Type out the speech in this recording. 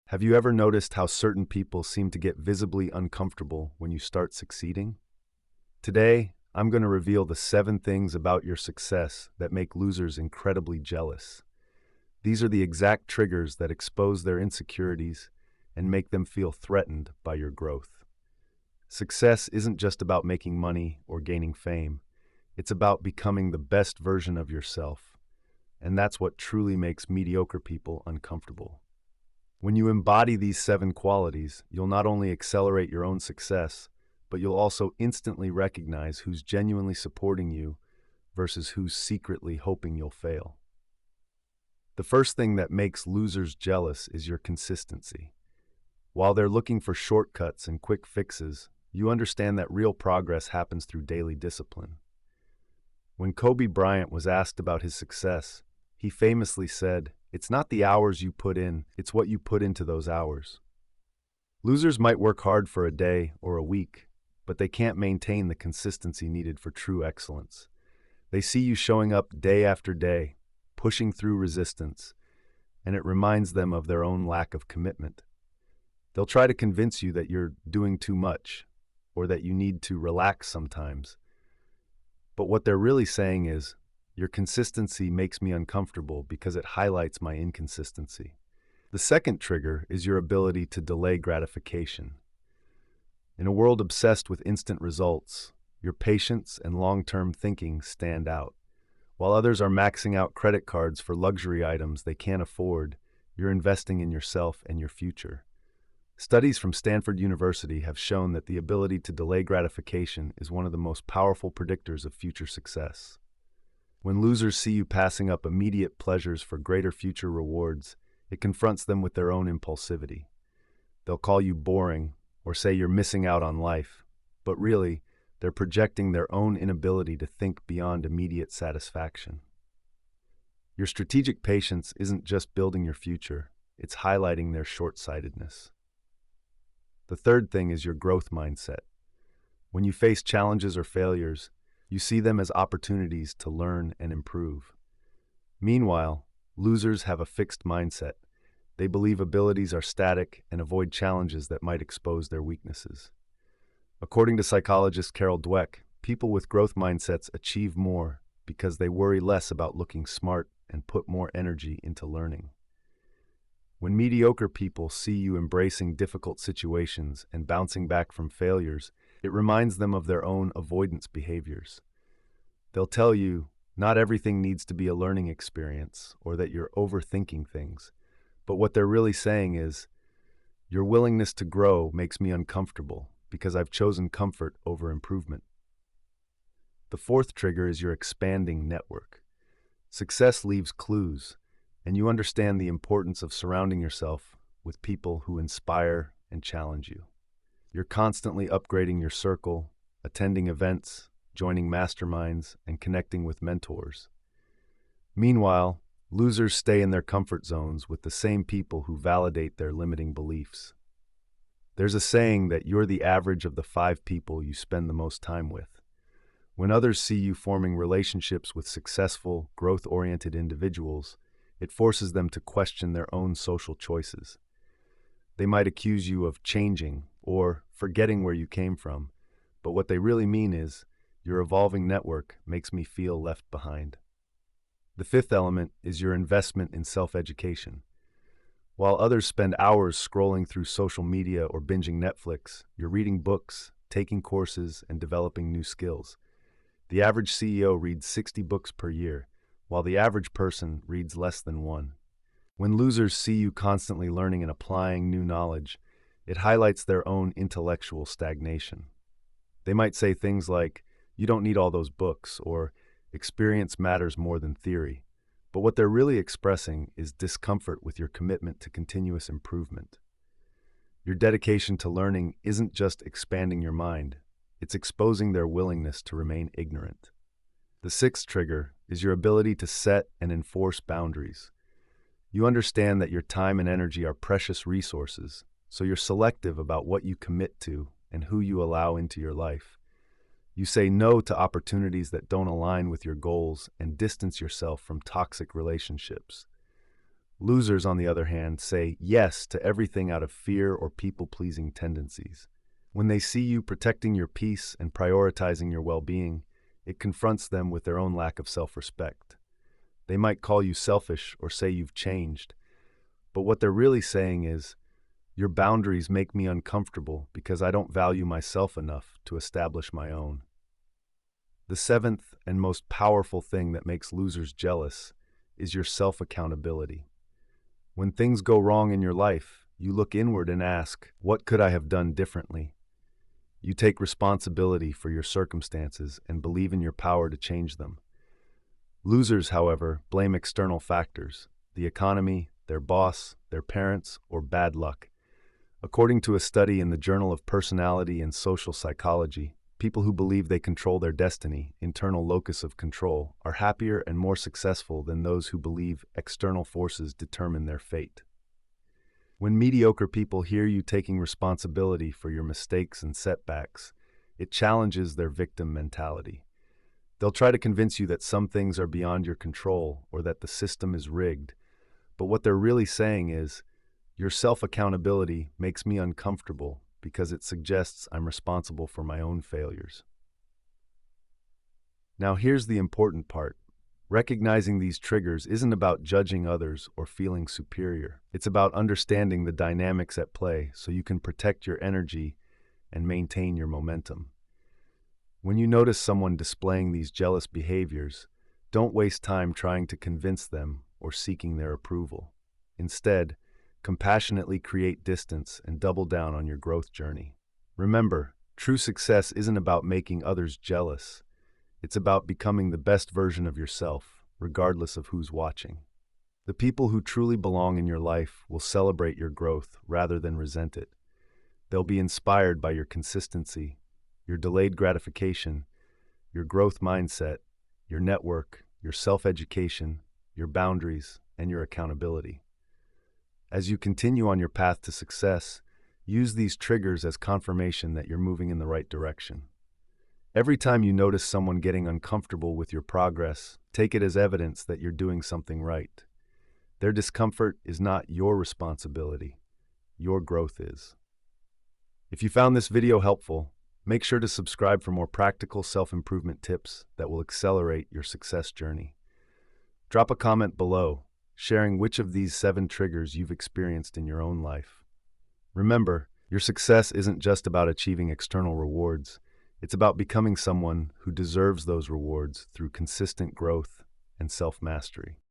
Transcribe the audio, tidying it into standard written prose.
Have you ever noticed how certain people seem to get visibly uncomfortable when you start succeeding? Today, I'm going to reveal the 7 things about your success that make losers incredibly jealous. These are the exact triggers that expose their insecurities and make them feel threatened by your growth. Success isn't just about making money or gaining fame. It's about becoming the best version of yourself. And that's what truly makes mediocre people uncomfortable. When you embody these 7 qualities, you'll not only accelerate your own success, but you'll also instantly recognize who's genuinely supporting you versus who's secretly hoping you'll fail. The first thing that makes losers jealous is your consistency. While they're looking for shortcuts and quick fixes, you understand that real progress happens through daily discipline. When Kobe Bryant was asked about his success, he famously said, "It's not the hours you put in, it's what you put into those hours." Losers might work hard for a day or a week, but they can't maintain the consistency needed for true excellence. They see you showing up day after day, pushing through resistance, and it reminds them of their own lack of commitment. They'll try to convince you that you're doing too much, or that you need to relax sometimes. But what they're really saying is, your consistency makes me uncomfortable because it highlights my inconsistency. The second trigger is your ability to delay gratification. In a world obsessed with instant results, your patience and long-term thinking stand out. While others are maxing out credit cards for luxury items they can't afford, you're investing in yourself and your future. Studies from Stanford University have shown that the ability to delay gratification is one of the most powerful predictors of future success. When losers see you passing up immediate pleasures for greater future rewards, it confronts them with their own impulsivity. They'll call you boring or say you're missing out on life, but really, they're projecting their own inability to think beyond immediate satisfaction. Your strategic patience isn't just building your future, it's highlighting their short-sightedness. The third thing is your growth mindset. When you face challenges or failures, you see them as opportunities to learn and improve. Meanwhile, losers have a fixed mindset. They believe abilities are static and avoid challenges that might expose their weaknesses. According to psychologist Carol Dweck, people with growth mindsets achieve more because they worry less about looking smart and put more energy into learning. When mediocre people see you embracing difficult situations and bouncing back from failures, it reminds them of their own avoidance behaviors. They'll tell you, not everything needs to be a learning experience or that you're overthinking things. But what they're really saying is, your willingness to grow makes me uncomfortable because I've chosen comfort over improvement. The fourth trigger is your expanding network. Success leaves clues, and you understand the importance of surrounding yourself with people who inspire and challenge you. You're constantly upgrading your circle, attending events, joining masterminds, and connecting with mentors. Meanwhile, losers stay in their comfort zones with the same people who validate their limiting beliefs. There's a saying that you're the average of the 5 people you spend the most time with. When others see you forming relationships with successful, growth-oriented individuals, it forces them to question their own social choices. They might accuse you of changing or forgetting where you came from, but what they really mean is, your evolving network makes me feel left behind. The fifth element is your investment in self-education. While others spend hours scrolling through social media or binging Netflix, you're reading books, taking courses, and developing new skills. The average CEO reads 60 books per year, while the average person reads less than 1. When losers see you constantly learning and applying new knowledge, it highlights their own intellectual stagnation. They might say things like, "You don't need all those books," or "Experience matters more than theory." But what they're really expressing is discomfort with your commitment to continuous improvement. Your dedication to learning isn't just expanding your mind, it's exposing their willingness to remain ignorant. The sixth trigger is your ability to set and enforce boundaries. You understand that your time and energy are precious resources, so you're selective about what you commit to and who you allow into your life. You say no to opportunities that don't align with your goals and distance yourself from toxic relationships. Losers, on the other hand, say yes to everything out of fear or people-pleasing tendencies. When they see you protecting your peace and prioritizing your well-being, it confronts them with their own lack of self-respect. They might call you selfish or say you've changed, but what they're really saying is, your boundaries make me uncomfortable because I don't value myself enough to establish my own. The seventh and most powerful thing that makes losers jealous is your self-accountability. When things go wrong in your life, you look inward and ask, what could I have done differently? You take responsibility for your circumstances and believe in your power to change them. Losers, however, blame external factors, the economy, their boss, their parents, or bad luck. According to a study in the Journal of Personality and Social Psychology, people who believe they control their destiny, internal locus of control, are happier and more successful than those who believe external forces determine their fate. When mediocre people hear you taking responsibility for your mistakes and setbacks, it challenges their victim mentality. They'll try to convince you that some things are beyond your control or that the system is rigged, but what they're really saying is, your self-accountability makes me uncomfortable because it suggests I'm responsible for my own failures. Now here's the important part. Recognizing these triggers isn't about judging others or feeling superior. It's about understanding the dynamics at play so you can protect your energy and maintain your momentum. When you notice someone displaying these jealous behaviors, don't waste time trying to convince them or seeking their approval. Instead, compassionately create distance and double down on your growth journey. Remember, true success isn't about making others jealous. It's about becoming the best version of yourself, regardless of who's watching. The people who truly belong in your life will celebrate your growth rather than resent it. They'll be inspired by your consistency, your delayed gratification, your growth mindset, your network, your self-education, your boundaries, and your accountability. As you continue on your path to success, use these triggers as confirmation that you're moving in the right direction. Every time you notice someone getting uncomfortable with your progress, take it as evidence that you're doing something right. Their discomfort is not your responsibility. Your growth is. If you found this video helpful, make sure to subscribe for more practical self-improvement tips that will accelerate your success journey. Drop a comment below, sharing which of these 7 triggers you've experienced in your own life. Remember, your success isn't just about achieving external rewards. It's about becoming someone who deserves those rewards through consistent growth and self-mastery.